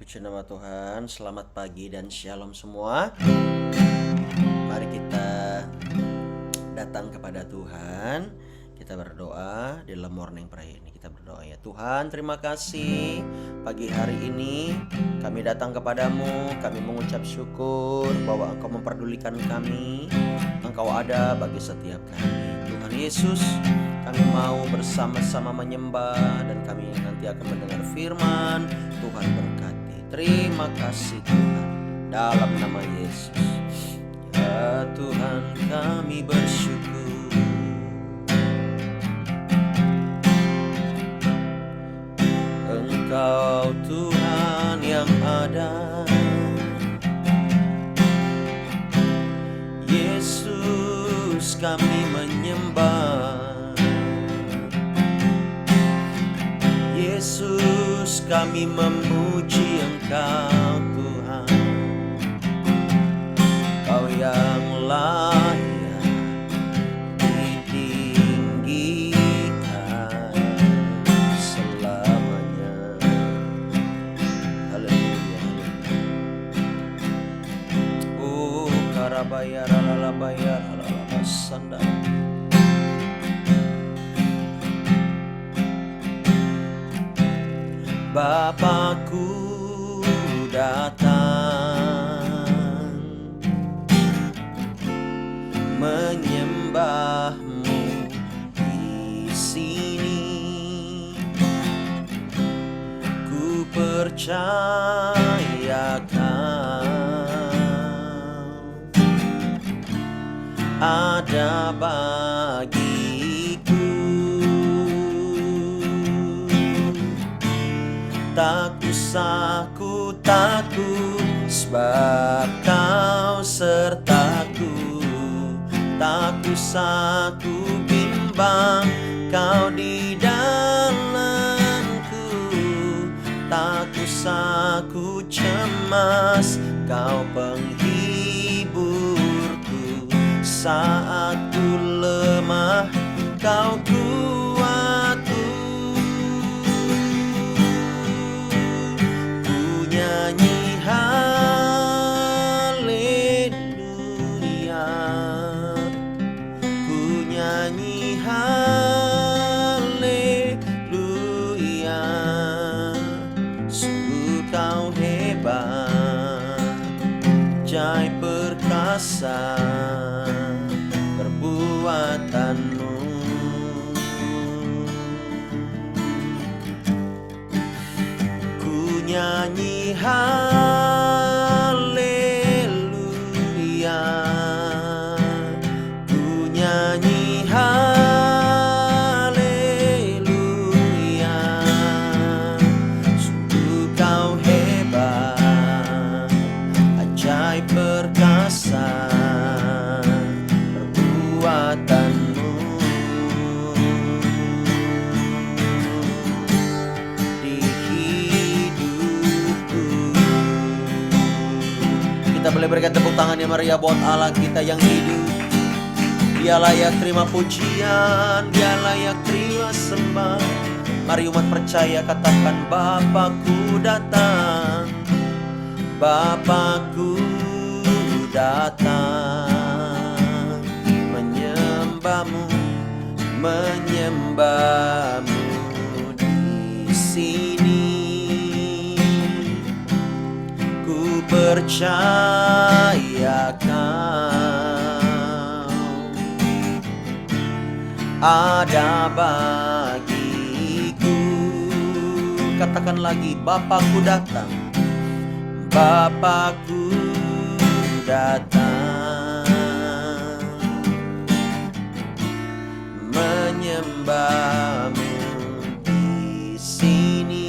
Puji nama Tuhan, selamat pagi dan shalom semua. Mari kita datang kepada Tuhan. Kita berdoa di dalam morning prayer ini. Kita berdoa ya Tuhan, terima kasih pagi hari ini kami datang kepadamu. Kami mengucap syukur bahwa Engkau memperdulikan kami. Engkau ada bagi setiap kami. Tuhan Yesus, kami mau bersama-sama menyembah dan kami nanti akan mendengar firman. Tuhan berkati. Terima kasih Tuhan, dalam nama Yesus. Ya Tuhan, kami bersyukur. Engkau Tuhan yang ada. Yesus, kami menyembah. Yesus, kami memuji Engkau Tuhan. Kau yang layak ditinggikan selamanya. Haleluya, haleluya. Oh karabaya lalabaya lalabasanda. Bapakku datang menyembahmu di sini. Ku percaya Kau ada bagiku. Tak usah ku takut, sebab Kau sertaku. Tak usah ku bimbang, Kau di dalamku. Tak usah ku cemas, Kau penghiburku. Saat ku lemah, Kau kuatku. Nyanyi haleluya, ku nyanyi haleluya. Sungguh Kau hebat, ajaib perkasa perbuatanmu. Nyanyi haleluya, ku nyanyi haleluya. Sungguh Kau hebat, ajaib perkasa perbuatanmu. Kita boleh berikan tepuk tangan ya Maria buat Allah kita yang hidup. Dia layak terima pujian, Dia layak terima sembah. Mari umat percaya katakan, Bapakku datang, Bapakku datang, menyembahmu, menyembahmu di sini. Percaya Kau ada bagiku. Katakan lagi, Bapakku datang, Bapakku datang, menyembahmu di sini.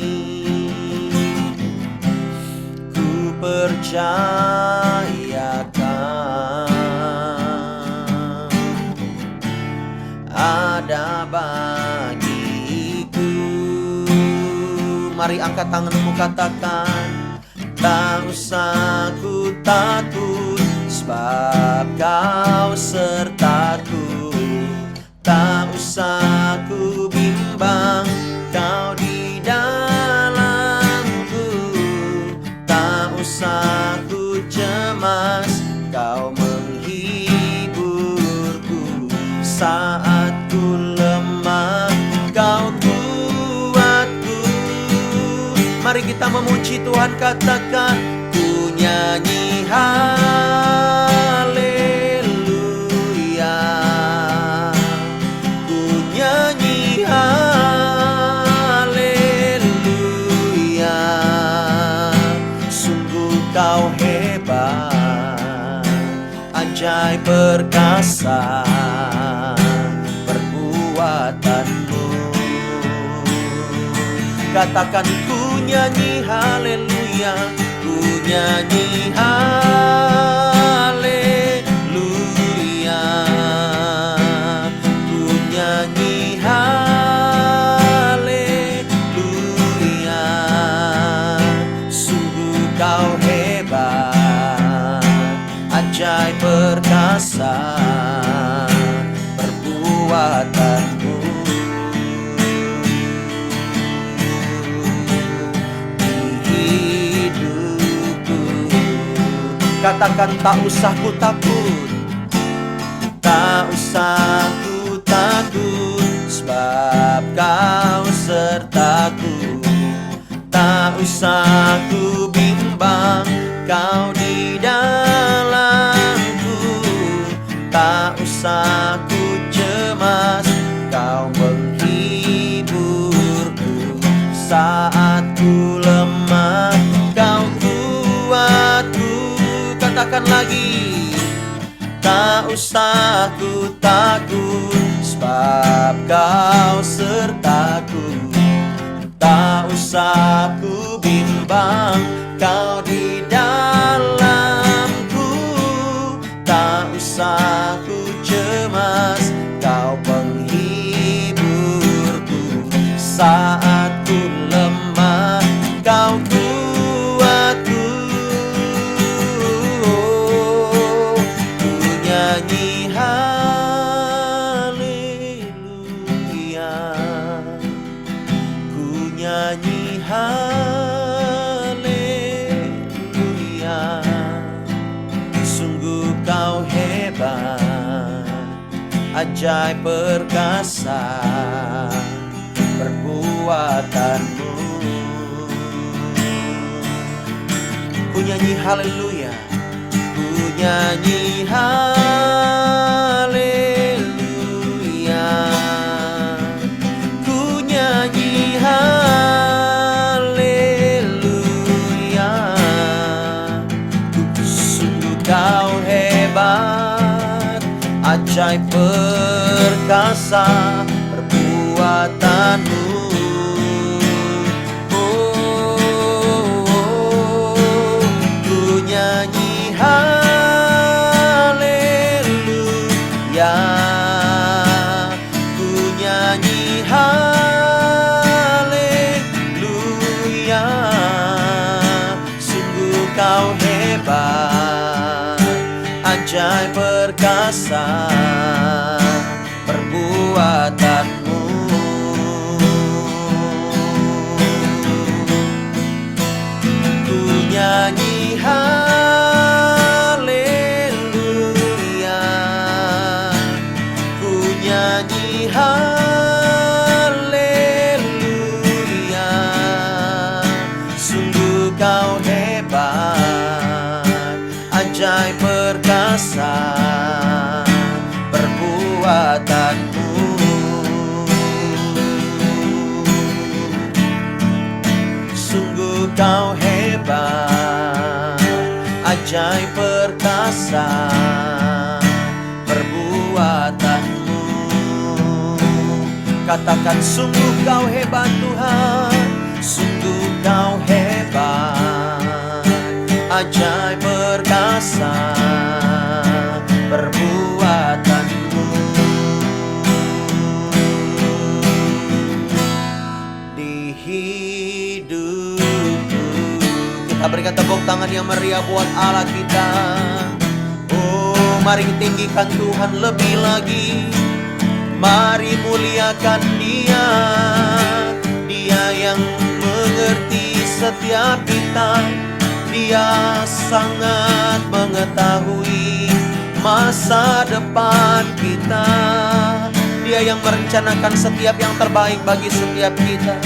Percaya Kau ada bagiku. Mari angkat tanganmu katakan, tak usah ku takut, sebab Kau sertaku. Tak usah ku bimbang, Kau di dalamku. Mari kita memuji Tuhan, katakan ku nyanyi haleluya, ku nyanyi haleluya. Sungguh kau hebat, ajaib perkasa perbuatanmu. Katakan ku nyanyi haleluya, ku nyanyi haleluya, ku nyanyi haleluya. Sungguh kau hebat, ajaib perkasa perbuatanmu. Katakan tak usah ku takut, tak usah ku takut, sebab kau sertaku. Tak usah ku bimbang, kau di dalamku. Tak usah ku cemas, kau menghiburku. Saat ku lemah, kau kuatku. Katakan lagi, tak usah ku takut, sebab kau sertaku. Tak usah ku bimbang, kau di dalamku. Tak usah ku cemas, kau penghiburku. Saat ku lemah, kau kuatku. Nyanyi haleluya, ku nyanyi haleluya. Sungguh kau hebat, ajaib perkasa perbuatanmu. Ku nyanyi haleluya, ku nyanyi haleluya, ku nyanyi haleluya. Sungguh kau hebat, ajaib perkasa perbuatanmu. Ku nyanyi haleluya, ku nyanyi haleluya. Sungguh kau hebat, ajaib perkasa perbuatanmu. Ku nyanyi haleluya, ku nyanyi haleluya. Sungguh kau hebat, ajaib perkasa perbuatanmu. Sungguh kau hebat, ajaib perkasa perbuatanmu. Katakan sungguh kau hebat Tuhan, sungguh kau hebat, ajaib perkasa perbuatanmu. Di hidupku kita berikan tepuk tangan yang meriah buat Allah kita. Oh, mari tinggikan Tuhan lebih lagi. Mari muliakan Dia, Dia yang mengerti setiap kita. Dia sangat mengetahui masa depan kita. Dia yang merencanakan setiap yang terbaik bagi setiap kita.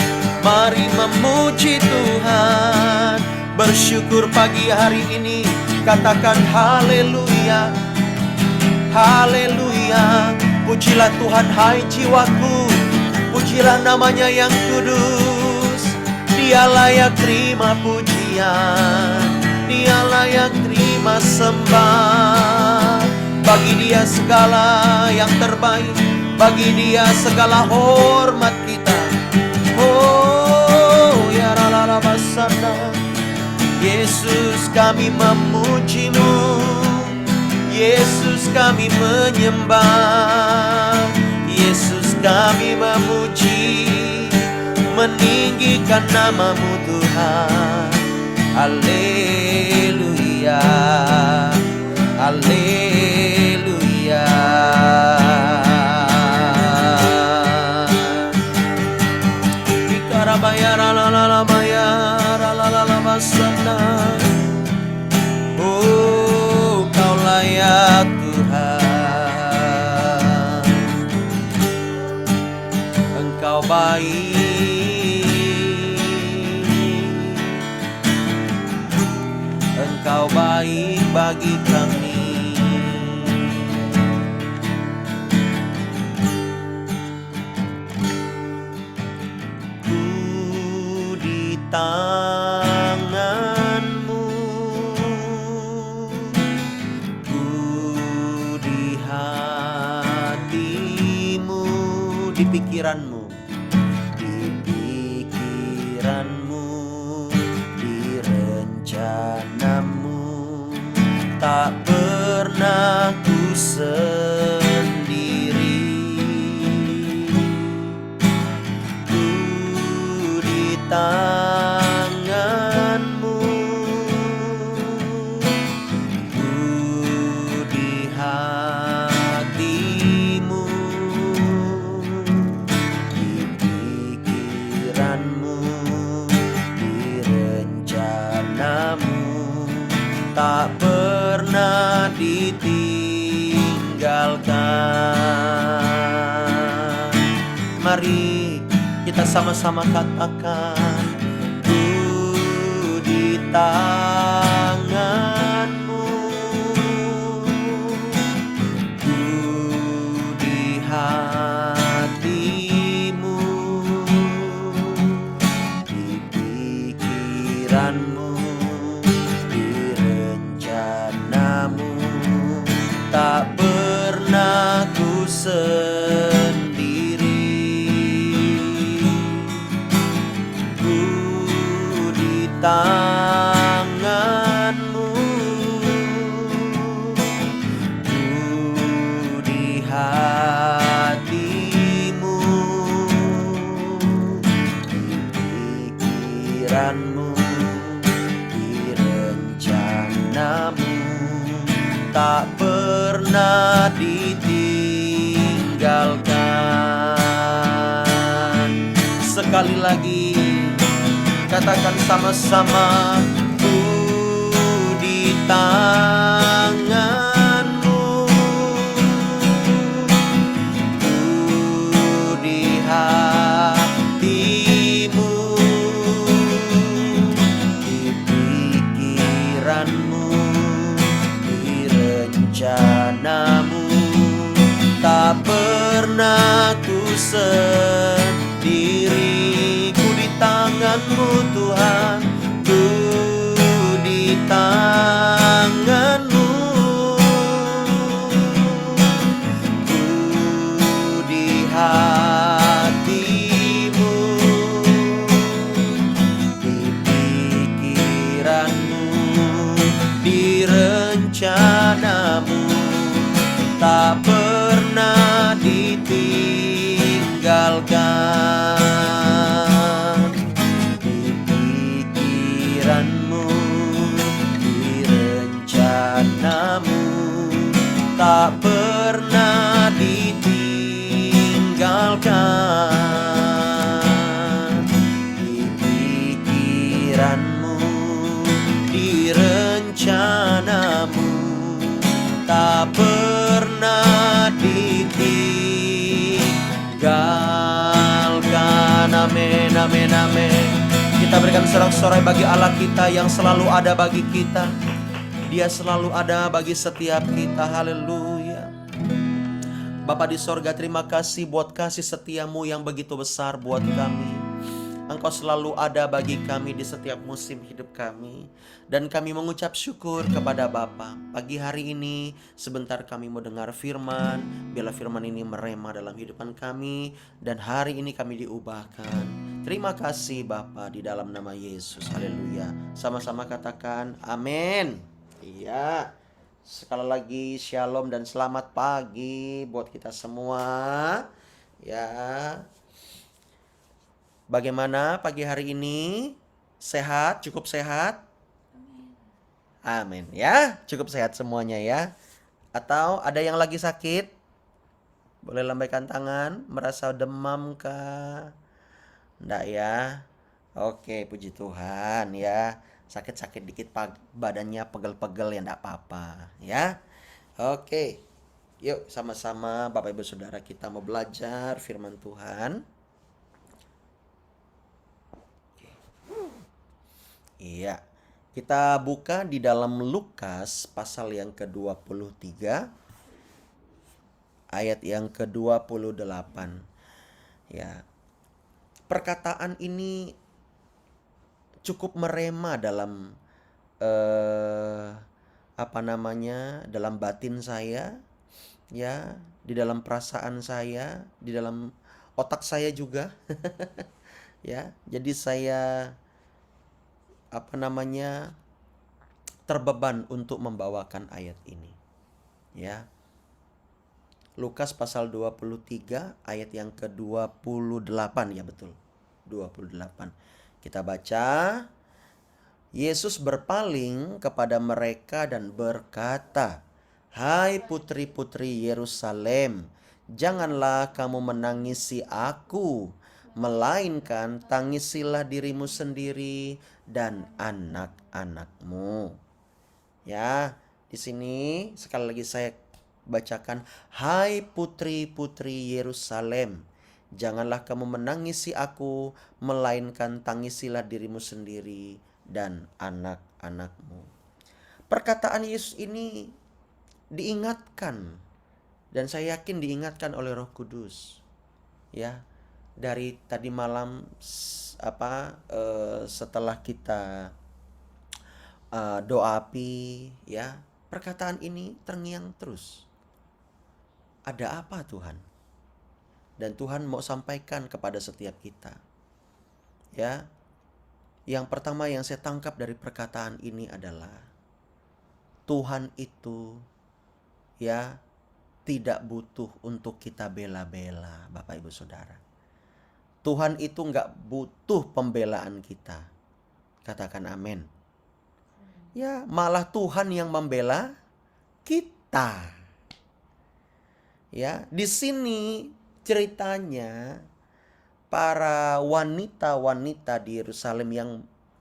Mari memuji Tuhan. Bersyukur pagi hari ini, katakan haleluya, haleluya. Pujilah Tuhan hai jiwaku, pujilah namanya yang kudus. Dia layak terima pujian, Dia layak terima sembah. Bagi Dia segala yang terbaik, bagi Dia segala hormat kita. Oh ya rala basana, Yesus kami memuji-Mu, Yesus kami menyembah, Yesus kami memuji, meninggikan nama-Mu Tuhan. Haleluya, haleluya. Ikarabaya ralalalabaya ralalalabasana. Oh, Kau layak Tuhan, Engkau baik, Engkau baik bagi kami. Ku di tangan-Mu, ku di hati-Mu, di pikiran-Mu, di pikiran-Mu, di rencana-Mu. Tak pernah ku sendiri, ku di tangan-Mu, ku di hati-Mu, di pikiran-Mu, di rencana-Mu. Tak pernah ditinggalkan. Mari kita sama-sama katakan, ku di tangan-Mu, ku di hati-Mu, di pikiran-Mu, tak pernah ku sendiri. Ku di tangan-Mu, ku di hati-Mu, di pikiran-Mu, di rencana-Mu. Tak pernah ditinggalkan. Sekali lagi katakan sama-sama, ku di tangan-Mu, ku di hati-Mu, di pikiran-Mu, rencana-Mu. Tak pernah ku sendiri. Ku di tangan-Mu Tuhan, ku di tangan-Mu, ku di hati-Mu, di pikiran-Mu, di rencana-Mu. Tak pernah ditinggalkan. Di pikiran-Mu, di rencana-Mu. Tak pernah ditinggalkan. Di pikiran-Mu, di rencana-Mu. Tak pernah ditinggalkan. Amin. amin, amin. Kita berikan sorak-sorai bagi Allah kita yang selalu ada bagi kita. Dia selalu ada bagi setiap kita. Haleluya. Bapa di sorga, terima kasih buat kasih setiamu yang begitu besar buat kami. Engkau selalu ada bagi kami di setiap musim hidup kami. Dan kami mengucap syukur kepada Bapa. Pagi hari ini sebentar kami mau dengar firman. Biarlah firman ini merema dalam kehidupan kami. Dan hari ini kami diubahkan. Terima kasih Bapa di dalam nama Yesus. Haleluya. Sama-sama katakan amin. Iya. Sekali lagi shalom dan selamat pagi buat kita semua. Ya. Bagaimana pagi hari ini? Sehat? Cukup sehat? Amin. Ya, cukup sehat semuanya ya. Atau ada yang lagi sakit? Boleh lambaikan tangan. Merasa demam kah? Enggak ya? Oke, puji Tuhan ya. Sakit-sakit dikit badannya pegel-pegel ya enggak apa-apa ya. Oke. Yuk sama-sama Bapak Ibu Saudara kita mau belajar firman Tuhan. Iya, kita buka di dalam Lukas pasal yang ke-23 ayat yang ke-28. Ya. Perkataan ini cukup merema dalam dalam batin saya, ya, di dalam perasaan saya, di dalam otak saya juga. Ya, jadi saya terbeban untuk membawakan ayat ini. Ya. Lukas pasal 23 ayat yang ke-28, ya betul. 28. Kita baca. Yesus berpaling kepada mereka dan berkata, "Hai putri-putri Yerusalem, janganlah kamu menangisi aku, melainkan tangisilah dirimu sendiri dan anak-anakmu." Ya, di sini sekali lagi saya bacakan, "Hai putri-putri Yerusalem, janganlah kamu menangisi aku, melainkan tangisilah dirimu sendiri dan anak-anakmu." Perkataan Yesus ini diingatkan, dan saya yakin diingatkan oleh Roh Kudus. Ya, dari tadi malam setelah kita doa api, ya, perkataan ini terngiang terus. Ada apa Tuhan? Dan Tuhan mau sampaikan kepada setiap kita. Ya. Yang pertama yang saya tangkap dari perkataan ini adalah Tuhan itu ya tidak butuh untuk kita bela-bela, Bapak Ibu Saudara. Tuhan itu nggak butuh pembelaan kita. Katakan amin. Ya, malah Tuhan yang membela kita. Ya, di sini ceritanya para wanita-wanita di Yerusalem yang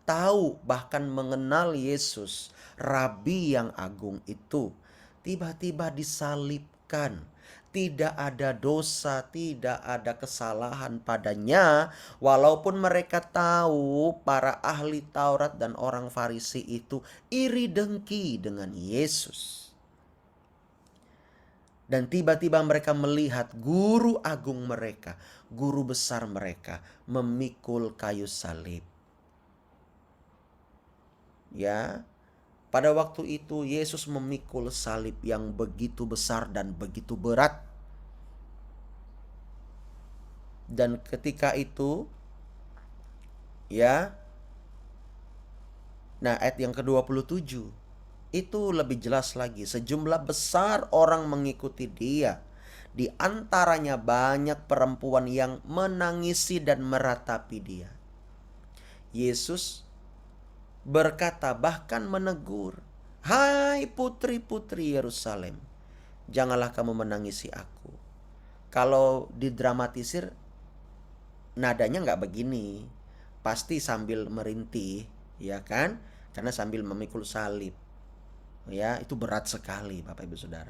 tahu bahkan mengenal Yesus, Rabi yang agung itu, tiba-tiba disalibkan. Tidak ada dosa, tidak ada kesalahan padanya. Walaupun mereka tahu para ahli Taurat dan orang Farisi itu iri dengki dengan Yesus. Dan tiba-tiba mereka melihat guru agung mereka, guru besar mereka memikul kayu salib. Ya, pada waktu itu Yesus memikul salib yang begitu besar dan begitu berat. Dan ketika itu, ya, nah ayat yang ke-27 itu lebih jelas lagi. Sejumlah besar orang mengikuti dia. Di antaranya banyak perempuan yang menangisi dan meratapi dia. Yesus berkata, bahkan menegur, "Hai putri-putri Yerusalem, janganlah kamu menangisi aku." Kalau didramatisir, nadanya nggak begini. Pasti sambil merintih, ya kan? Karena sambil memikul salib. Ya, itu berat sekali Bapak Ibu Saudara.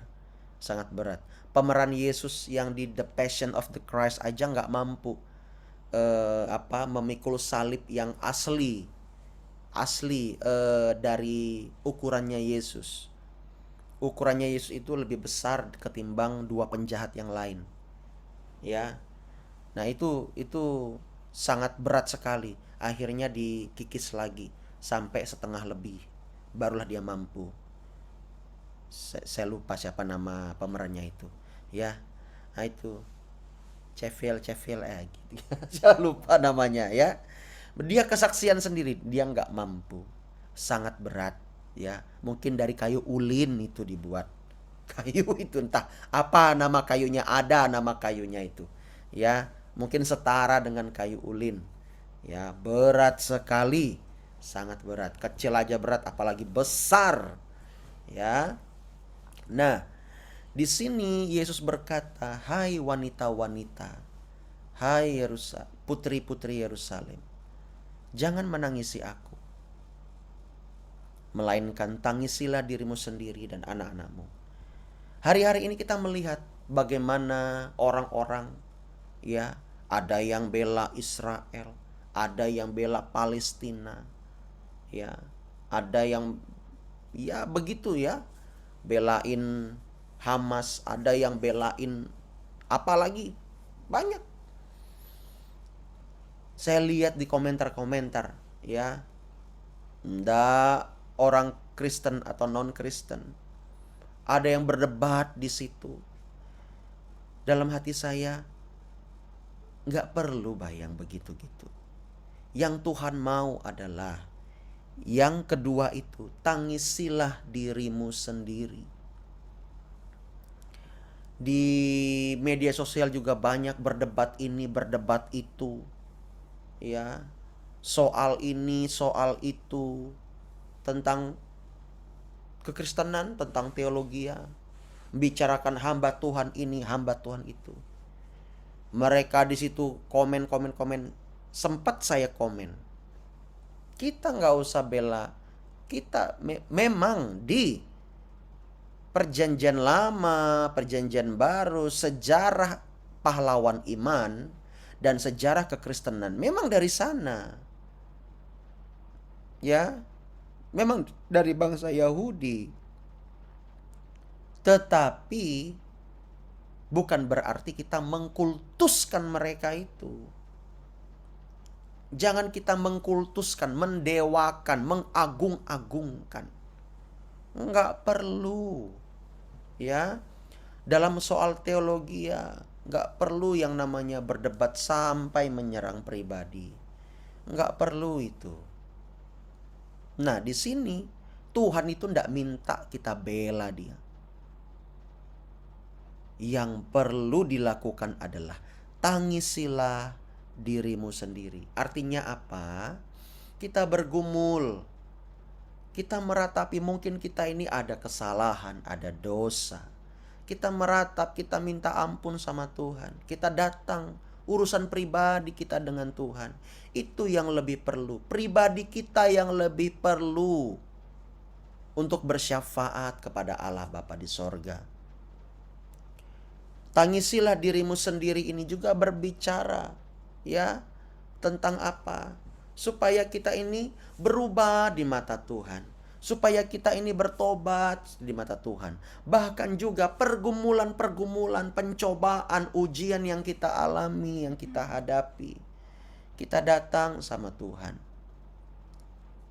Sangat berat. Pemeran Yesus yang di The Passion of the Christ aja nggak mampu. memikul salib yang asli dari ukurannya Yesus. Ukurannya Yesus itu lebih besar ketimbang dua penjahat yang lain. Ya. Nah, itu sangat berat sekali. Akhirnya dikikis lagi sampai setengah lebih. Barulah dia mampu. Saya lupa siapa nama pemerannya itu. Ya. Nah, itu Cevil gitu. Saya lupa namanya ya. Dia kesaksian sendiri, dia nggak mampu. Sangat berat ya. Mungkin dari kayu ulin itu dibuat. Kayu itu entah apa nama kayunya, ada nama kayunya itu. Ya, mungkin setara dengan kayu ulin. Ya, berat sekali. Sangat berat. Kecil aja berat, apalagi besar. Ya. Nah, di sini Yesus berkata, "Hai wanita-wanita, hai putri-putri Yerusalem, jangan menangisi aku, melainkan tangisilah dirimu sendiri dan anak-anakmu." Hari-hari ini kita melihat bagaimana orang-orang, ya, ada yang bela Israel, ada yang bela Palestina, ya, ada yang ya begitu ya, belain Hamas, ada yang belain apalagi banyak. Saya lihat di komentar-komentar ya, ndak orang Kristen atau non-Kristen, ada yang berdebat di situ. Dalam hati saya, nggak perlu bayang begitu-gitu. Yang Tuhan mau adalah yang kedua itu, tangisilah dirimu sendiri. Di media sosial juga banyak berdebat ini, berdebat itu. Ya, soal ini, soal itu, tentang kekristenan, tentang teologi ya. Bicarakan hamba Tuhan ini, hamba Tuhan itu. Mereka di situ komen. Sempat saya komen. Kita nggak usah bela. Kita memang di Perjanjian Lama, Perjanjian Baru, sejarah pahlawan iman dan sejarah kekristenan memang dari sana. Ya, memang dari bangsa Yahudi. Tetapi bukan berarti kita mengkultuskan mereka itu. Jangan kita mengkultuskan, mendewakan, mengagung-agungkan. Enggak perlu. Ya, dalam soal teologi ya, enggak perlu yang namanya berdebat sampai menyerang pribadi. Enggak perlu itu. Nah, di sini Tuhan itu enggak minta kita bela dia. Yang perlu dilakukan adalah tangisilah dirimu sendiri. Artinya apa? Kita bergumul. Kita meratapi mungkin kita ini ada kesalahan, ada dosa. Kita meratap, kita minta ampun sama Tuhan. Kita datang, urusan pribadi kita dengan Tuhan. Itu yang lebih perlu. Pribadi kita yang lebih perlu untuk bersyafaat kepada Allah Bapa di sorga. Tangisilah dirimu sendiri ini juga berbicara ya tentang apa? Supaya kita ini berubah di mata Tuhan. Supaya kita ini bertobat di mata Tuhan. Bahkan juga pergumulan-pergumulan, pencobaan, ujian yang kita alami, yang kita hadapi. Kita datang sama Tuhan.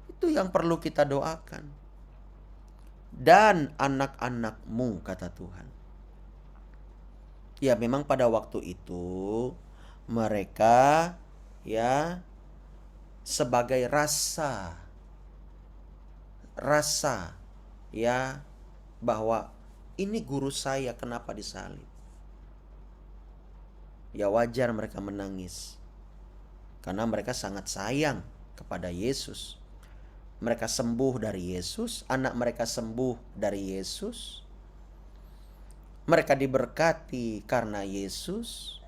Itu yang perlu kita doakan. Dan anak-anakmu, kata Tuhan. Ya memang pada waktu itu mereka ya sebagai rasa ya bahwa ini guru saya kenapa disalib. Ya wajar mereka menangis. Karena mereka sangat sayang kepada Yesus. Mereka sembuh dari Yesus, anak mereka sembuh dari Yesus. Mereka diberkati karena Yesus.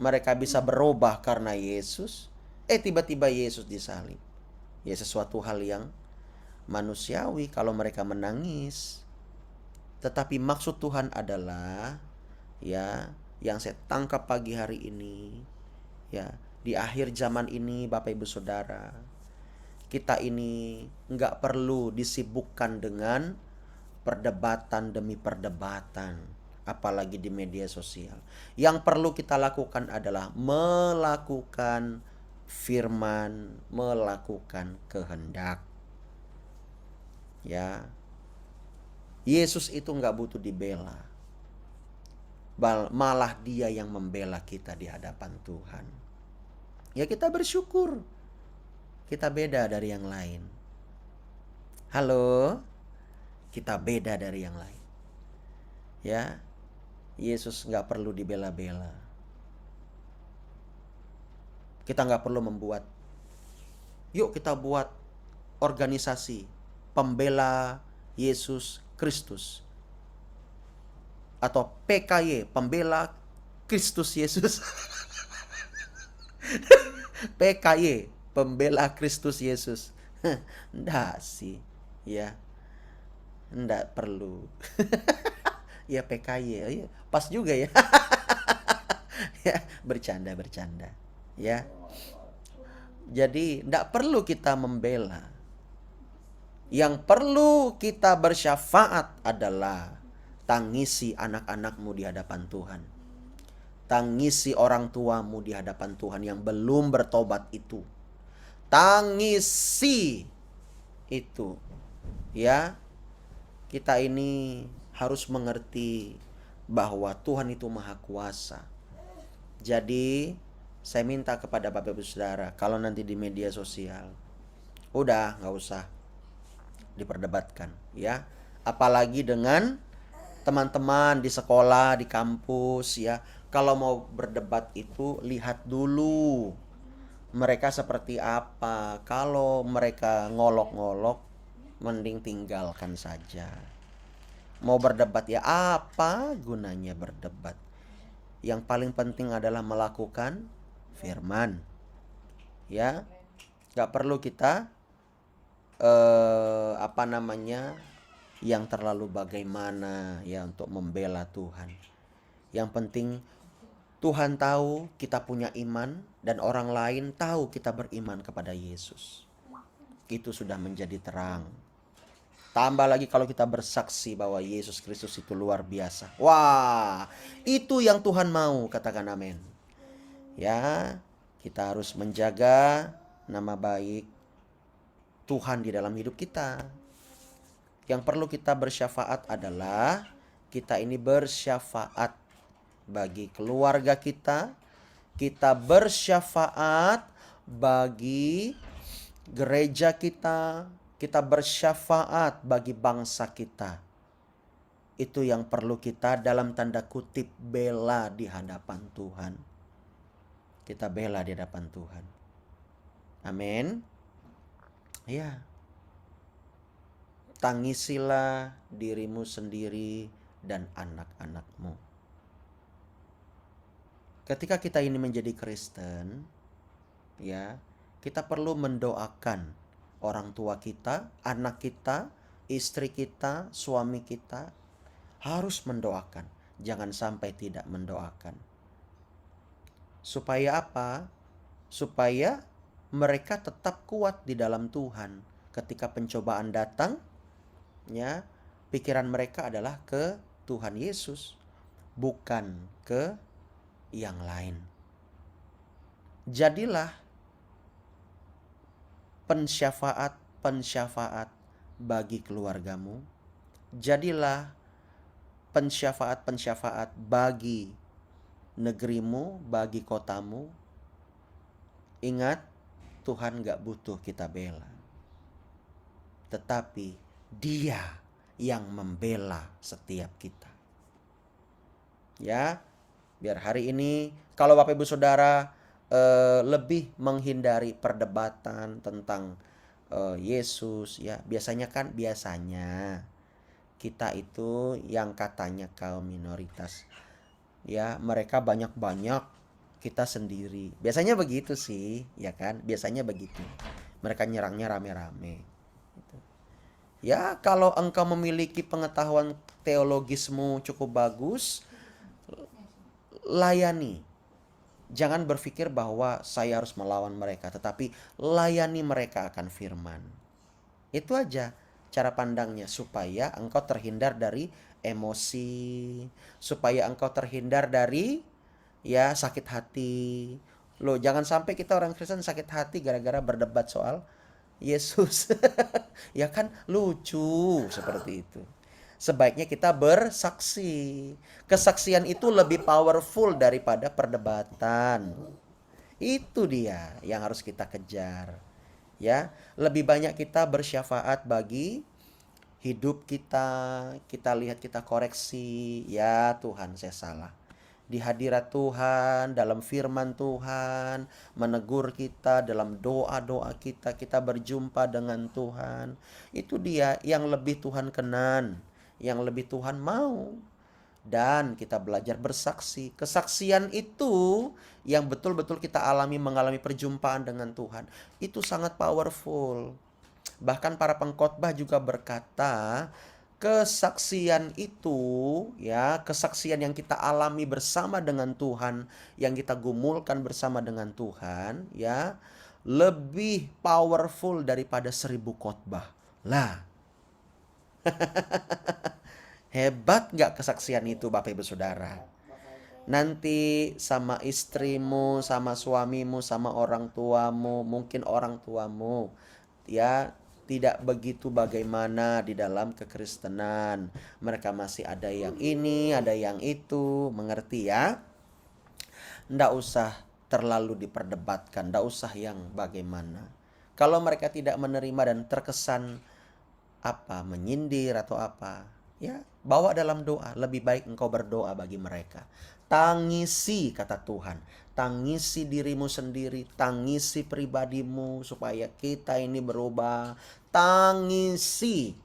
Mereka bisa berubah karena Yesus. Tiba-tiba Yesus disalib. Ya sesuatu hal yang manusiawi kalau mereka menangis. Tetapi maksud Tuhan adalah ya yang saya tangkap pagi hari ini Ya, di akhir zaman ini Bapak Ibu Saudara, kita ini nggak perlu disibukkan dengan perdebatan demi perdebatan, apalagi di media sosial. Yang perlu kita lakukan adalah melakukan firman, melakukan kehendak. Ya, Yesus itu nggak butuh dibela, malah Dia yang membela kita di hadapan Tuhan. Ya, kita bersyukur. Kita beda dari yang lain. Halo, kita beda dari yang lain. Ya, Yesus nggak perlu dibela-bela. Kita nggak perlu membuat. Yuk kita buat organisasi pembela Yesus Kristus. Atau PKY, pembela Kristus Yesus. PKY, pembela Kristus Yesus. Nggak sih, ya. Nggak perlu. Ya PKY, pas juga ya. Ya, bercanda. Ya. Jadi nggak perlu kita membela. Yang perlu kita bersyafaat adalah tangisi anak-anakmu di hadapan Tuhan. Tangisi orang tuamu di hadapan Tuhan yang belum bertobat itu. Tangisi itu. Ya, kita ini harus mengerti bahwa Tuhan itu maha kuasa. Jadi, saya minta kepada Bapak Ibu Saudara, kalau nanti di media sosial, udah gak usah diperdebatkan, ya. Apalagi dengan teman-teman di sekolah, di kampus, ya. Kalau mau berdebat itu lihat dulu mereka seperti apa. Kalau mereka ngolok-ngolok, mending tinggalkan saja. Mau berdebat ya apa gunanya berdebat? Yang paling penting adalah melakukan firman. Ya, gak perlu kita yang terlalu bagaimana ya untuk membela Tuhan. Yang penting Tuhan tahu kita punya iman dan orang lain tahu kita beriman kepada Yesus. Itu sudah menjadi terang. Tambah lagi kalau kita bersaksi bahwa Yesus Kristus itu luar biasa. Wah, itu yang Tuhan mau, katakan amin. Ya, kita harus menjaga nama baik Tuhan di dalam hidup kita. Yang perlu kita bersyafaat adalah kita ini bersyafaat bagi keluarga kita. Kita bersyafaat bagi gereja kita. Kita bersyafaat bagi bangsa kita. Itu yang perlu kita dalam tanda kutip bela di hadapan Tuhan. Kita bela di hadapan Tuhan. Amin. Ya. Tangisilah dirimu sendiri dan anak-anakmu. Ketika kita ini menjadi Kristen, ya, kita perlu mendoakan orang tua kita, anak kita, istri kita, suami kita. Harus mendoakan. Jangan sampai tidak mendoakan. Supaya apa? Supaya mereka tetap kuat di dalam Tuhan. Ketika pencobaan datang, ya, pikiran mereka adalah ke Tuhan Yesus, bukan ke yang lain. Jadilah pensyafaat bagi keluargamu. Jadilah pensyafaat bagi negerimu, bagi kotamu. Ingat, Tuhan gak butuh kita bela. Tetapi Dia yang membela setiap kita. Ya, biar hari ini kalau Bapak Ibu Saudara lebih menghindari perdebatan tentang Yesus, ya, biasanya kita itu yang katanya kaum minoritas, ya, mereka banyak-banyak, kita sendiri. Biasanya begitu sih, ya kan? Biasanya begitu. Mereka nyerangnya rame-rame. Gitu. Ya, kalau engkau memiliki pengetahuan teologismu cukup bagus, layani. Jangan berpikir bahwa saya harus melawan mereka, tetapi layani mereka akan firman. Itu aja cara pandangnya, supaya engkau terhindar dari emosi, supaya engkau terhindar dari ya sakit hati. Loh, jangan sampai kita orang Kristen sakit hati gara-gara berdebat soal Yesus. Ya kan lucu seperti itu. Sebaiknya kita bersaksi. Kesaksian itu lebih powerful daripada perdebatan. Itu dia yang harus kita kejar. Ya, lebih banyak kita bersyafaat bagi hidup kita. Kita lihat, kita koreksi. Ya Tuhan, saya salah. Di hadirat Tuhan, dalam firman Tuhan, menegur kita dalam doa-doa kita, kita berjumpa dengan Tuhan. Itu dia yang lebih Tuhan kenan, yang lebih Tuhan mau. Dan kita belajar bersaksi. Kesaksian itu yang betul-betul kita mengalami perjumpaan dengan Tuhan. Itu sangat powerful. Bahkan para pengkhotbah juga berkata, kesaksian itu ya, kesaksian yang kita alami bersama dengan Tuhan, yang kita gumulkan bersama dengan Tuhan ya, lebih powerful daripada 1000 khotbah. Lah, hebat gak kesaksian itu Bapak Ibu Saudara? Nanti sama istrimu, sama suamimu, sama orang tuamu, mungkin orang tuamu ya tidak begitu bagaimana di dalam kekristenan. Mereka masih ada yang ini, ada yang itu, mengerti ya? Nggak usah terlalu diperdebatkan, nggak usah yang bagaimana. Kalau mereka tidak menerima dan terkesan menyindir atau apa, ya bawa dalam doa. Lebih baik engkau berdoa bagi mereka. Tangisi, kata Tuhan, tangisi dirimu sendiri, tangisi pribadimu supaya kita ini berubah. Tangisi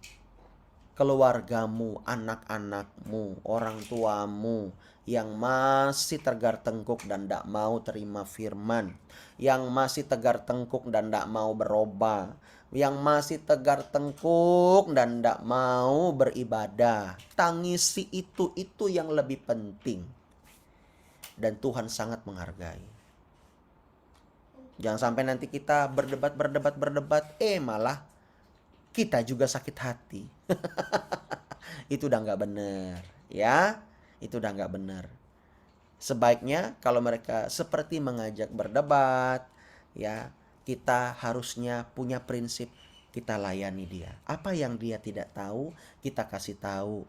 keluargamu, anak-anakmu, orang tuamu yang masih tegar tengkuk dan tidak mau terima firman, yang masih tegar tengkuk dan tidak mau berubah, yang masih tegar tengkuk dan tidak mau beribadah. Tangisi itu yang lebih penting. Dan Tuhan sangat menghargai. Jangan sampai nanti kita berdebat, malah kita juga sakit hati. Itu udah nggak benar, ya. Itu udah nggak benar. Sebaiknya kalau mereka seperti mengajak berdebat, ya, kita harusnya punya prinsip, kita layani dia. Apa yang dia tidak tahu, kita kasih tahu.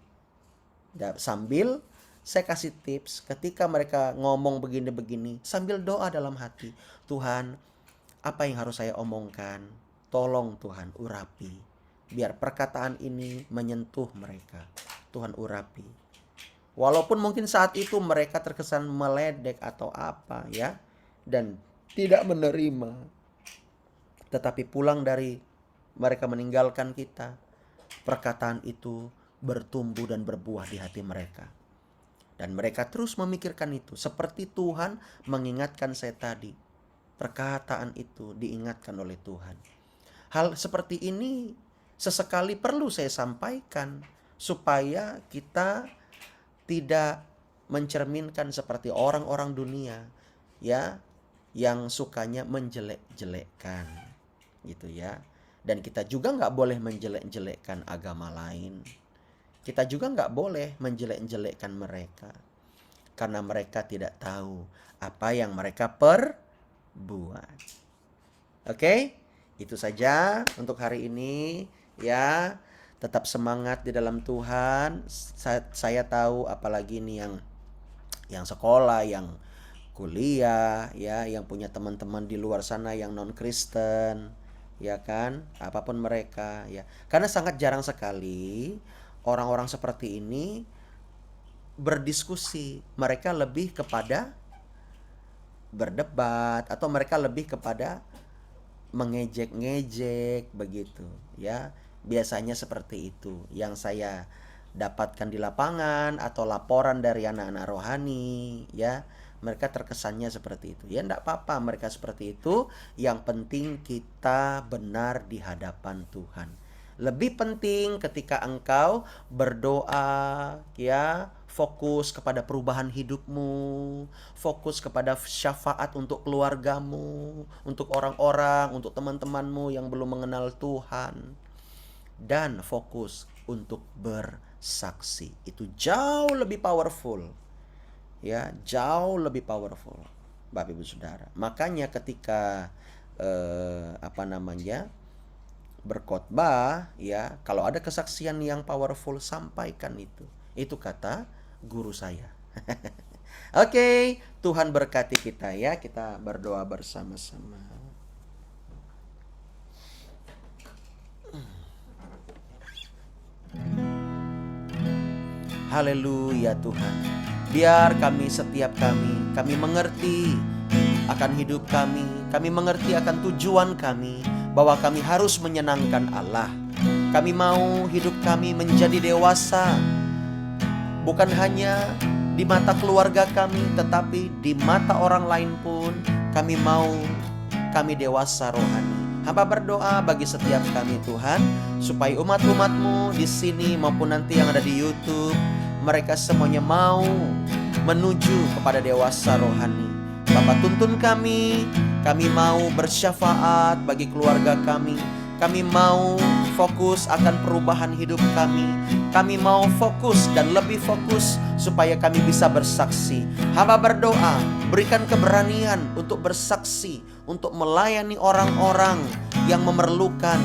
Sambil saya kasih tips, ketika mereka ngomong begini-begini, sambil doa dalam hati. Tuhan, apa yang harus saya omongkan? Tolong Tuhan urapi. Biar perkataan ini menyentuh mereka. Tuhan urapi. Walaupun mungkin saat itu mereka terkesan meledek atau apa ya. Dan tidak menerima. Tetapi pulang dari mereka meninggalkan kita, perkataan itu bertumbuh dan berbuah di hati mereka. Dan mereka terus memikirkan itu. Seperti Tuhan mengingatkan saya tadi. Perkataan itu diingatkan oleh Tuhan. Hal seperti ini sesekali perlu saya sampaikan. Supaya kita tidak mencerminkan seperti orang-orang dunia. Ya, yang sukanya menjelek-jelekkan. Gitu ya. Dan kita juga gak boleh menjelek-jelekkan agama lain. Kita juga nggak boleh menjelek-jelekkan mereka. Karena mereka tidak tahu apa yang mereka perbuat. Oke? Itu saja untuk hari ini. Ya, tetap semangat di dalam Tuhan. Saya tahu apalagi nih yang sekolah, yang kuliah, ya, yang punya teman-teman di luar sana yang non-Kristen. Ya kan? Apapun mereka. Ya. Karena sangat jarang sekali orang-orang seperti ini berdiskusi. Mereka lebih kepada berdebat atau mereka lebih kepada mengejek-ngejek begitu ya. Biasanya seperti itu yang saya dapatkan di lapangan atau laporan dari anak-anak rohani ya. Mereka terkesannya seperti itu. Ya enggak apa-apa mereka seperti itu. Yang penting kita benar di hadapan Tuhan. Lebih penting ketika engkau berdoa, ya, fokus kepada perubahan hidupmu, fokus kepada syafaat untuk keluargamu, untuk orang-orang, untuk teman-temanmu yang belum mengenal Tuhan, dan fokus untuk bersaksi. Itu jauh lebih powerful, ya, jauh lebih powerful, Bapak Ibu Saudara. Makanya ketika apa namanya, berkhotbah, ya, kalau ada kesaksian yang powerful, sampaikan itu. Itu kata guru saya. Oke, Tuhan berkati kita ya. Kita berdoa bersama-sama. Haleluya Tuhan. Biar setiap kami mengerti akan hidup kami mengerti akan tujuan kami, bahwa kami harus menyenangkan Allah. Kami mau hidup kami menjadi dewasa, bukan hanya di mata keluarga kami, tetapi di mata orang lain pun kami dewasa rohani. Hamba berdoa bagi setiap kami Tuhan, supaya umat-umat-Mu di sini maupun nanti yang ada di YouTube, mereka semuanya mau menuju kepada dewasa rohani. Bapak, tuntun kami mau bersyafaat bagi keluarga kami mau fokus akan perubahan hidup kami mau fokus dan lebih fokus supaya kami bisa bersaksi. Hamba berdoa, berikan keberanian untuk bersaksi, untuk melayani orang-orang yang memerlukan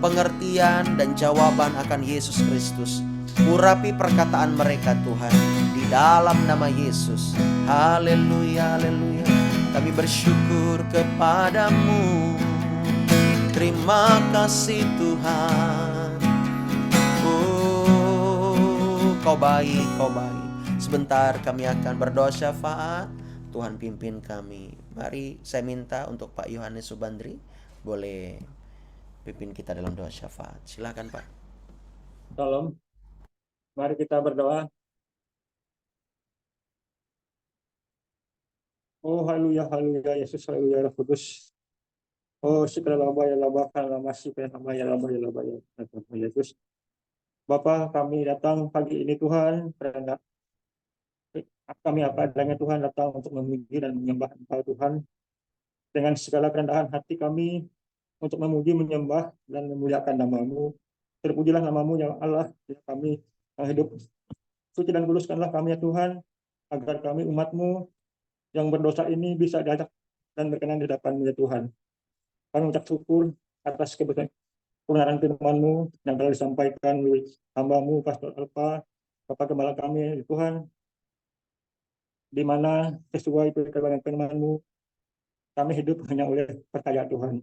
pengertian dan jawaban akan Yesus Kristus. Urapi perkataan mereka Tuhan, di dalam nama Yesus. Haleluya, haleluya. Kami bersyukur kepadamu. Terima kasih Tuhan. Oh, Kau baik, Kau baik. Sebentar kami akan berdoa syafaat. Tuhan pimpin kami. Mari saya minta untuk Pak Yohanes Subandri boleh pimpin kita dalam doa syafaat. Silakan Pak. Salam. Mari kita berdoa. Oh haleluya, haleluya, Yesus, haleluya, Roh Kudus. Oh syukur laba ya laba kan lama syukur laba ya laba ya laba ya Yesus. Bapa, kami datang pagi ini Tuhan, karena kami apa adanya Tuhan datang untuk memuji dan menyembah Engkau Tuhan, dengan segala kerendahan hati kami untuk memuji, menyembah dan memuliakan nama-Mu. Terpujilah nama-Mu ya Allah, ya kami yang hidup suci dan kuduskanlah kami ya Tuhan, agar kami umat-Mu yang berdosa ini bisa diajak dan berkenan di hadapan-Mu ya Tuhan. Kami mengucap syukur atas kebenaran firman-Mu yang telah disampaikan oleh hamba-Mu Pastor Alfa, Bapak Gembala kami ya Tuhan, di mana sesuai kebenaran firman-Mu kami hidup hanya oleh percaya Tuhan.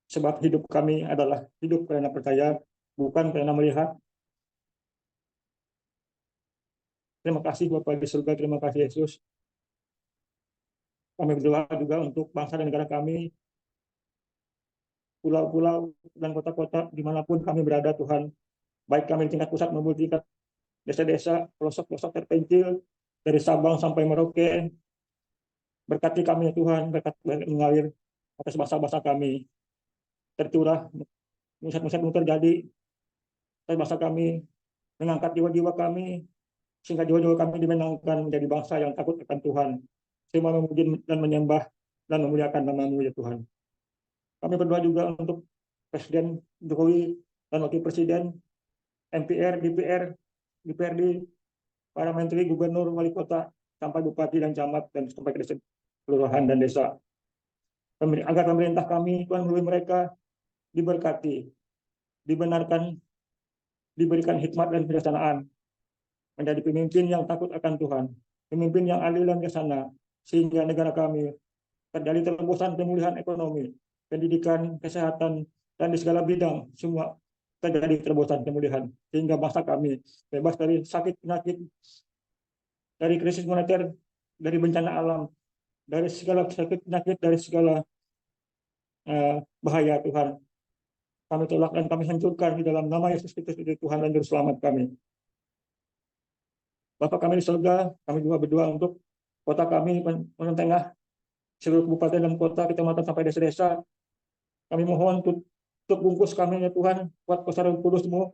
Sebab hidup kami adalah hidup karena percaya, bukan karena melihat. Terima kasih Bapak di surga, terima kasih Yesus. Kami berdoa juga untuk bangsa dan negara kami, pulau-pulau dan kota-kota dimanapun kami berada Tuhan, baik kami di tingkat pusat maupun di tingkat desa-desa, pelosok-pelosok terpencil, dari Sabang sampai Merauke. Berkati kami ya Tuhan, berkat mengalir atas bangsa-bangsa kami, tercurah, musat-musat terjadi atas bangsa kami, mengangkat jiwa-jiwa kami, sehingga jiwa-jiwa kami dimenangkan menjadi bangsa yang takut akan Tuhan, sehingga memuji dan menyembah dan memuliakan nama-Mu ya Tuhan. Kami berdoa juga untuk Presiden Jokowi dan Wakil Presiden, MPR, DPR, DPRD, para menteri, gubernur, wali kota, sampai bupati dan camat, dan sampai ke desa, kelurahan dan desa. Agar pemerintah kami, Tuhan, melalui mereka diberkati, dibenarkan, diberikan hikmat dan kebijaksanaan, menjadi pemimpin yang takut akan Tuhan, pemimpin yang adil dan bijaksana, sehingga negara kami terjadi terobosan pemulihan ekonomi, pendidikan, kesehatan, dan di segala bidang semua terjadi terobosan pemulihan, sehingga bangsa kami bebas dari sakit penyakit, dari krisis moneter, dari bencana alam, dari segala sakit penyakit, dari segala bahaya Tuhan. Kami tolak dan kami hancurkan di dalam nama Yesus Kristus Tuhan dan Juru Selamat kami. Bapak kami di surga, kami juga berdoa untuk kota kami, Pematang Tengah, seluruh kabupaten dan kota, kecamatan sampai desa-desa. Kami mohon tutup bungkus kami ya Tuhan, kuat kuasa Roh Kudus-Mu,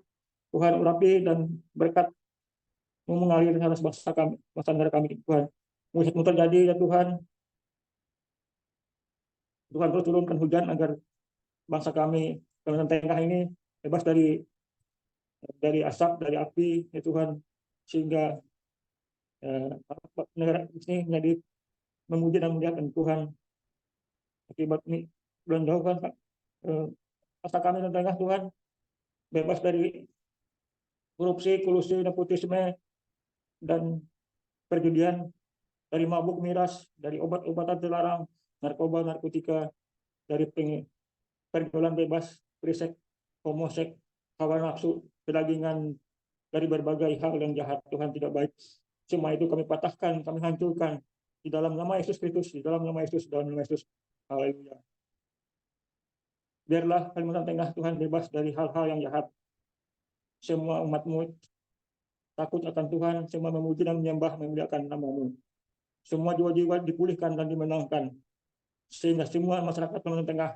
Tuhan urapi dan berkat mengalir atas bangsa kami, bangsa negara kami Tuhan. Mujizat-Mu terjadi ya Tuhan. Tuhan terus turunkan hujan agar bangsa kami Kalimantan Tengah ini bebas dari asap, dari api ya Tuhan, sehingga negara ini menjadi memuji dan memuliakan Tuhan. Akibat ini bulan jauh kan bangsa kami Kalimantan Tengah Tuhan bebas dari korupsi, kolusi, nepotisme, dan perjudian, dari mabuk miras, dari obat-obatan terlarang, narkoba, narkotika, dari pergaulan bebas, prisek, homosek, hawa nafsu, kedagingan, dari berbagai hal yang jahat, Tuhan tidak baik. Semua itu kami patahkan, kami hancurkan di dalam nama Yesus Kristus, di dalam nama Yesus, di dalam nama Yesus. Haleluya. Biarlah Kalimantan Tengah Tuhan bebas dari hal-hal yang jahat. Semua umat-Mu takut akan Tuhan, semua memuji dan menyembah, memuliakan nama-Mu. Semua jiwa-jiwa dipulihkan dan dimenangkan, sehingga semua masyarakat Kalimantan Tengah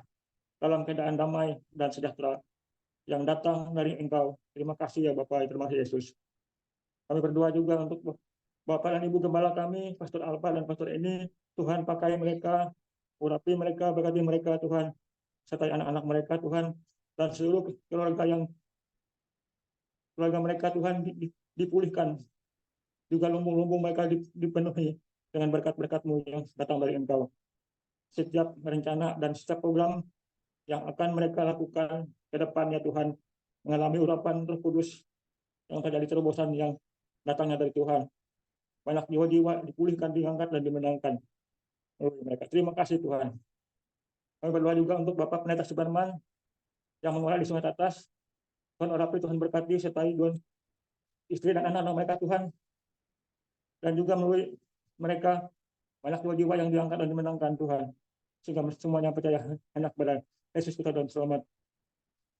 dalam keadaan damai dan sejahtera yang datang dari Engkau. Terima kasih ya Bapak, terima kasih Yesus. Kami berdoa juga untuk Bapak dan Ibu Gembala kami, Pastor Alfa dan Pastor Eni. Tuhan pakai mereka, urapi mereka, berkati mereka Tuhan, serta anak-anak mereka Tuhan, dan seluruh keluarga mereka Tuhan dipulihkan, juga lumbung-lumbung mereka dipenuhi dengan berkat-berkat-Mu yang datang dari Engkau. Setiap rencana dan setiap program yang akan mereka lakukan ke depannya Tuhan, mengalami urapan Roh Kudus yang terjadi terobosan yang datangnya dari Tuhan. Banyak jiwa-jiwa dipulihkan, diangkat, dan dimenangkan oleh mereka. Terima kasih Tuhan. Kami berdoa juga untuk Bapak Pendeta Suparman yang mengolah di Sungai Tatas. Tuhan urapi, Tuhan berkati, sertai Tuhan istri dan anak-anak mereka Tuhan. Dan juga melalui mereka banyak jiwa-jiwa yang diangkat dan dimenangkan Tuhan. Sehingga semuanya percaya hanya kepada Yesus kita dan selamat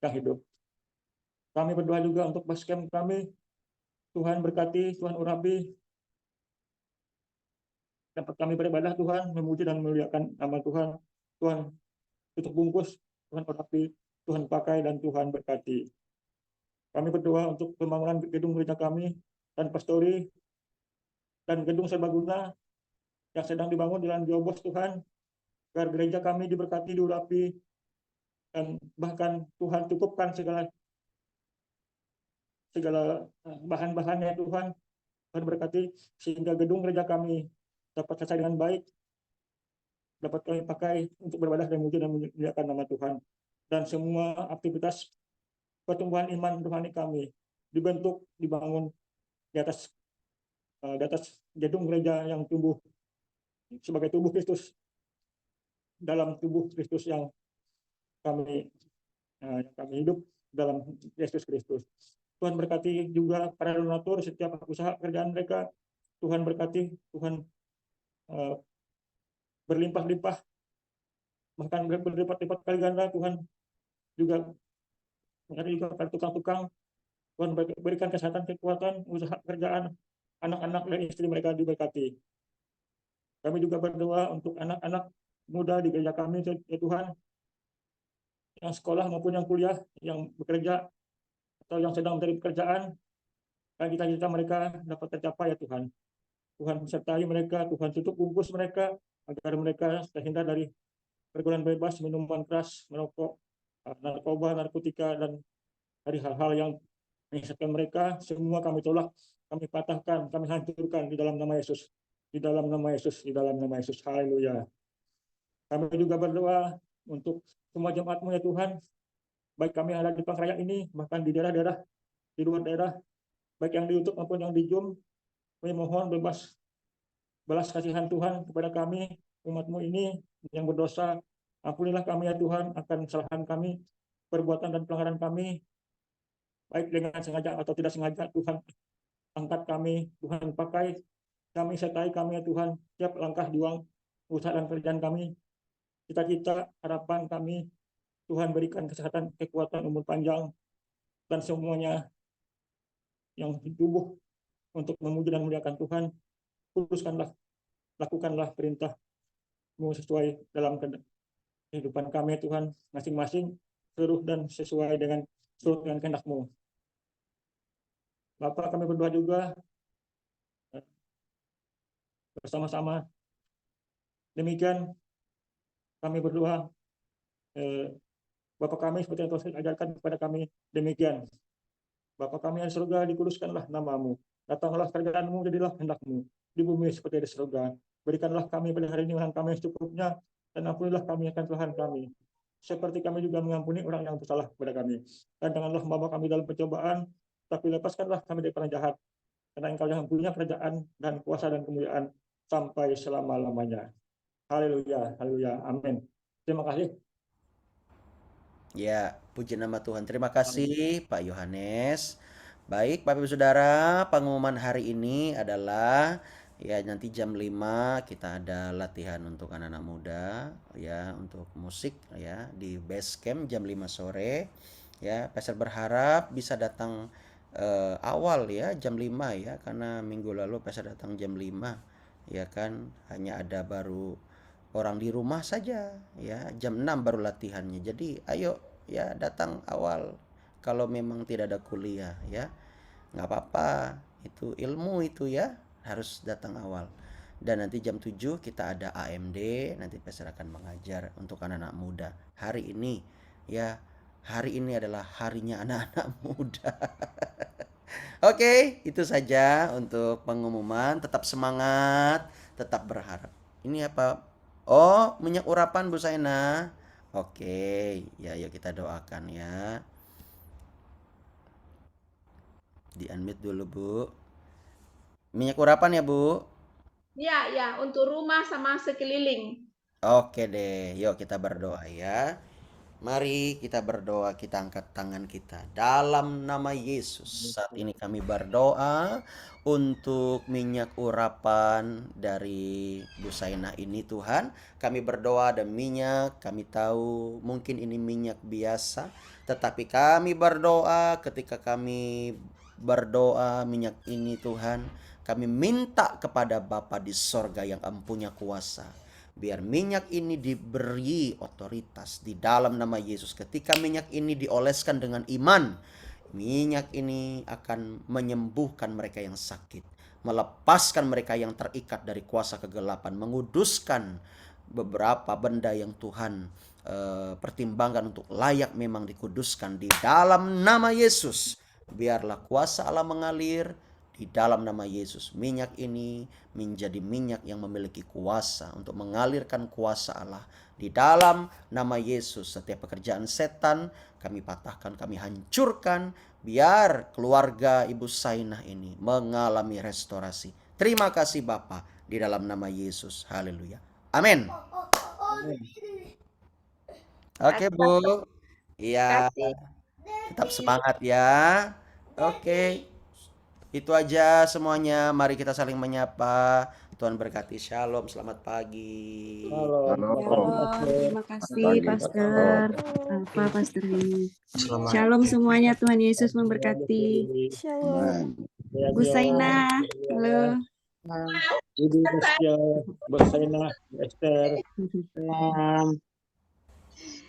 yang hidup. Kami berdoa juga untuk baskem kami. Tuhan berkati, Tuhan urapi. Dapat kami beribadah Tuhan, memuji dan memuliakan nama Tuhan. Tuhan tutup bungkus, Tuhan urapi, Tuhan pakai, dan Tuhan berkati. Kami berdoa untuk pembangunan gedung gereja kami dan pastori dan gedung serbaguna yang sedang dibangun di Jalan Jobos Tuhan, agar gereja kami diberkati, diurapi, dan bahkan Tuhan cukupkan segala bahan-bahannya Tuhan. Tuhan berkati sehingga gedung gereja kami dapat selesai dengan baik, dapat kami pakai untuk beribadah dan memuji dan memuliakan nama Tuhan. Dan semua aktivitas pertumbuhan iman rohani kami dibentuk, dibangun di atas gedung gereja yang tumbuh sebagai tubuh Kristus, dalam tubuh Kristus yang kami hidup dalam Yesus Kristus. Tuhan berkati juga para donatur setiap usaha pekerjaan mereka. Tuhan berkati, Tuhan berlimpah-limpah, bahkan berlipat-lipat kali ganda. Tuhan juga pada tukang-tukang. Tuhan berikan kesehatan, kekuatan, usaha pekerjaan anak-anak dan istri mereka diberkati. Kami juga berdoa untuk anak-anak muda di gereja kami, ya Tuhan, yang sekolah maupun yang kuliah, yang bekerja atau yang sedang mencari pekerjaan, dan cita-cita mereka dapat tercapai ya Tuhan. Tuhan sertai mereka, Tuhan tutup bungkus mereka, agar mereka terhindar dari pergaulan bebas, minuman keras, merokok, narkoba, narkotika, dan dari hal-hal yang menyesatkan mereka. Semua kami tolak, kami patahkan, kami hancurkan di dalam nama Yesus. Di dalam nama Yesus, di dalam nama Yesus. Haleluya. Kami juga berdoa untuk semua jemaat-Mu ya Tuhan, baik kami yang ada di Pangkaraya ini, bahkan di daerah-daerah, di luar daerah, baik yang di YouTube maupun yang di Zoom. Kami mohon belas kasihan Tuhan kepada kami, umat-Mu ini yang berdosa. Ampunilah kami ya Tuhan akan kesalahan kami, perbuatan dan pelanggaran kami, baik dengan sengaja atau tidak sengaja. Tuhan angkat kami, Tuhan pakai kami, sertai kami ya Tuhan, tiap langkah juang, usaha dan kerjaan kami, cita-cita, harapan kami. Tuhan berikan kesehatan, kekuatan, umur panjang, dan semuanya yang tubuh untuk memuji dan memuliakan Tuhan. Kuduskanlah, lakukanlah perintah-Mu sesuai dalam kehidupan kami Tuhan masing-masing, seluruh dan sesuai dengan surut dengan kehendak-Mu. Bapak, kami berdoa juga bersama-sama. Demikian kami berdoa, Bapa kami seperti yang Tuhan ajarkan kepada kami, demikian. Bapa kami yang di surga, dikuduskanlah nama-Mu. Datanglah kerajaan-Mu, jadilah kehendak-Mu di bumi seperti di surga. Berikanlah kami pada hari ini makan kami secukupnya, dan ampunilah kami akan kesalahan kami, seperti kami juga mengampuni orang yang bersalah kepada kami. Dan janganlah membawa kami dalam pencobaan, tapi lepaskanlah kami dari orang jahat. Karena Engkau yang punya kerajaan dan kuasa dan kemuliaan sampai selama-lamanya. Haleluya, haleluya, amin. Terima kasih. Ya, puji nama Tuhan. Terima kasih Pak Yohanes. Baik, Bapak Ibu Saudara, pengumuman hari ini adalah ya nanti jam 5 kita ada latihan untuk anak-anak muda ya untuk musik ya di base camp jam 5 sore. Ya, Pastor berharap bisa datang awal ya jam 5 ya karena minggu lalu Pastor datang jam 5 ya kan hanya ada baru orang di rumah saja ya jam 6 baru latihannya. Jadi ayo ya datang awal kalau memang tidak ada kuliah ya. Nggak apa-apa, itu ilmu itu ya harus datang awal. Dan nanti jam 7 kita ada AMD, nanti Pastor akan mengajar untuk anak-anak muda. Hari ini ya, hari ini adalah harinya anak-anak muda. Oke, itu saja untuk pengumuman. Tetap semangat, tetap berharap. Ini apa? Oh, minyak urapan Bu Saina. Oke, ya yuk kita doakan ya. Di unmute dulu Bu. Minyak urapan ya Bu. Ya, untuk rumah sama sekeliling. Oke deh, yuk kita berdoa ya. Mari kita berdoa, kita angkat tangan kita dalam nama Yesus. Saat ini kami berdoa untuk minyak urapan dari Bu Saina ini Tuhan. Kami berdoa ada minyak, kami tahu mungkin ini minyak biasa. Tetapi kami berdoa ketika kami berdoa minyak ini Tuhan. Kami minta kepada Bapa di sorga yang empunya kuasa. Biar minyak ini diberi otoritas di dalam nama Yesus. Ketika minyak ini dioleskan dengan iman, minyak ini akan menyembuhkan mereka yang sakit, melepaskan mereka yang terikat dari kuasa kegelapan, menguduskan beberapa benda yang Tuhan pertimbangkan untuk layak memang dikuduskan di dalam nama Yesus. Biarlah kuasa Allah mengalir di dalam nama Yesus. Minyak ini menjadi minyak yang memiliki kuasa untuk mengalirkan kuasa Allah. Di dalam nama Yesus, setiap pekerjaan setan kami patahkan, kami hancurkan. Biar keluarga Ibu Sainah ini mengalami restorasi. Terima kasih Bapa di dalam nama Yesus. Haleluya. Amin. Oke Bu. Iya. Tetap semangat ya. Oke. Itu aja semuanya. Mari kita saling menyapa. Tuhan berkati. Shalom. Selamat pagi. Terima kasih Pastor. Apa Pastor ini? Shalom semuanya. Tuhan Yesus memberkati. Shalom. Bu Saina. Halo. Ibu Basya, Bu Saina, Esther.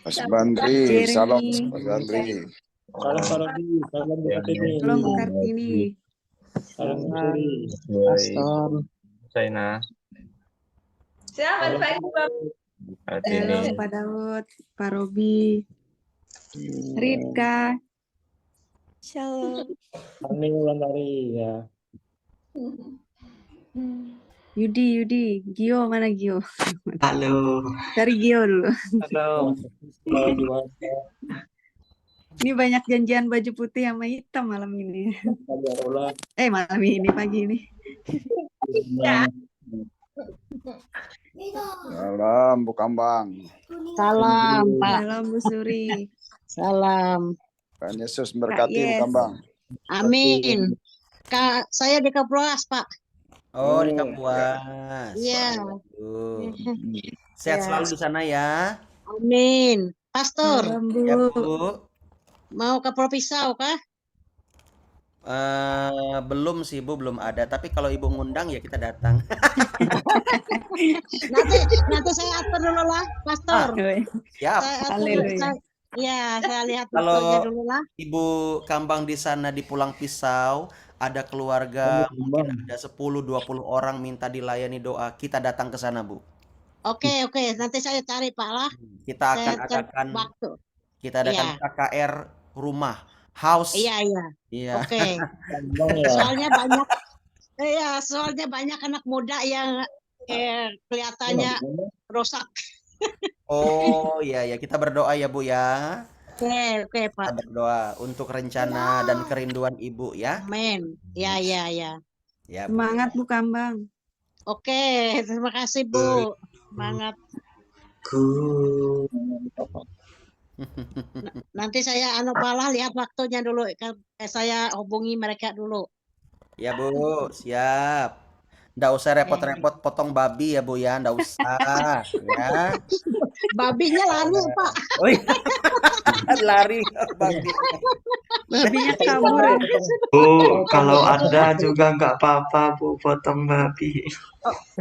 Mas Bandri, Jeremy. salam Mas Bandri. Salam Parodi, salam Bu Kartini. Salam Bu Kartini. Salam Bu Suri. Pastor Saina. Selamat pagi, Bapak. Shalom Pak Daud, Pak Robi, Rika. Shalom. Ani Wulandari ya. Yudi, Gio mana Gio? Halo. Cari Gio dulu. Halo. Ini banyak janjian baju putih sama hitam malam ini. Malam ini, pagi ini. Salam Bu Kambang. Salam Pak. Salam Bu Suri. Salam. Tuhan Yesus memberkati Bu Yes. Kambang. Amin. Kak, saya di Kapuas, Pak. Oh, di Kapuas. Iya. Waduh. Sehat Ya. selalu di sana ya. Amin. Pastor, Salam Ya, Bu. Bu. mau ke Propisau kah? Belum sih Bu, belum ada. Tapi kalau Ibu ngundang ya kita datang. Nanti saya atur dulu lah, Pastor. Siap. Saya atur, Haleluya. Iya, saya lihat Kalau- fotonya dulu lah. Ibu Kambang di sana di Pulang Pisau, ada keluarga mungkin ada 10-20 orang minta dilayani doa. Kita datang ke sana, Bu. Oke, nanti saya cari Pak lah. Kita akan Saya cari adakan waktu. adakan Iya. KKR rumah, house. Iya. Iya. Oke. Soalnya banyak anak muda yang kelihatannya rusak. Oh, iya ya, kita berdoa ya, Bu ya. Oke, Kita Pak. berdoa untuk rencana dan kerinduan Ibu ya. Amin. Ya. Ya, Bu. Semangat Bu Kambang. Oke, terima kasih Bu. Semangat. Nanti saya Palah lihat waktunya dulu. Saya hubungi mereka dulu. Ya, Bu, siap. Nggak usah repot-repot potong babi ya, Bu ya, nggak usah. Ya. Babinya lari Pak. Oh, iya. Lari babi. Babinya kabur ya. Bu, kalau ada juga nggak apa-apa, Bu, potong babi.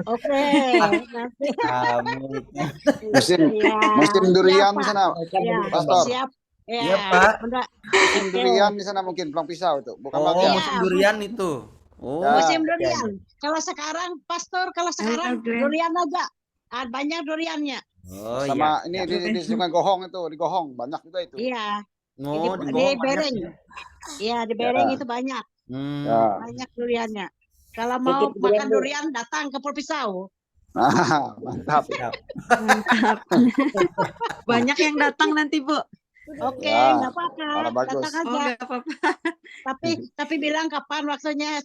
Oke, nanti. Kamu. Musim durian di sana, Ya, Pastor. siap. Iya, Pak. Musim durian di sana mungkin Pulang Pisau itu. Bukan Oh, Bang ya? musim durian itu. Oh, Musim oke. durian. Kalau sekarang, Pastor, durian aja. Banyak duriannya. Oh, Sama iya. ini di Sungai Gohong itu, di Gohong banyak juga itu. Iya, Oh, di bawah Bereng. banyak Iya, di Bereng Ya. itu banyak. ya. Ya. Banyak duriannya. Kalau mau makan durian, datang ke Pulau Pisau. Nah, mantap. Siap. Mantap. Banyak yang datang nanti Bu. Oke, Ya, nggak apa-apa. malah bagus. Datang Oh aja. nggak apa-apa. Tapi bilang kapan waktunya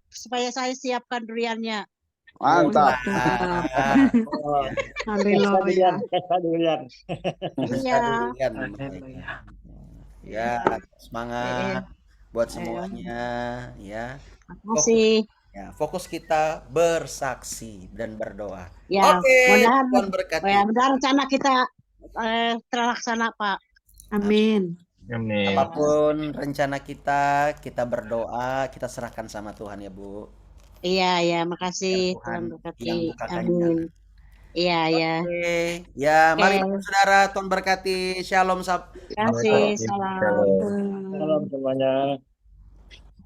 supaya saya siapkan duriannya. Mantap. Haleluya. Pesta durian. Iya. Ya, semangat buat semuanya ya. Masih. Ya, fokus kita bersaksi dan berdoa. Ya, Oke, mudah-mudahan Tuhan berkati. mudah-mudahan rencana kita terlaksana, Pak. Amin. Amin. Apapun rencana kita berdoa, kita serahkan sama Tuhan ya, Bu. Iya, makasih. Tuhan Tuhan yang berkati. bukakan Amin. Iya. Oke, ya mari Oke. saudara, Tuhan berkati. Shalom. Terima kasih. Salam. Salam semuanya.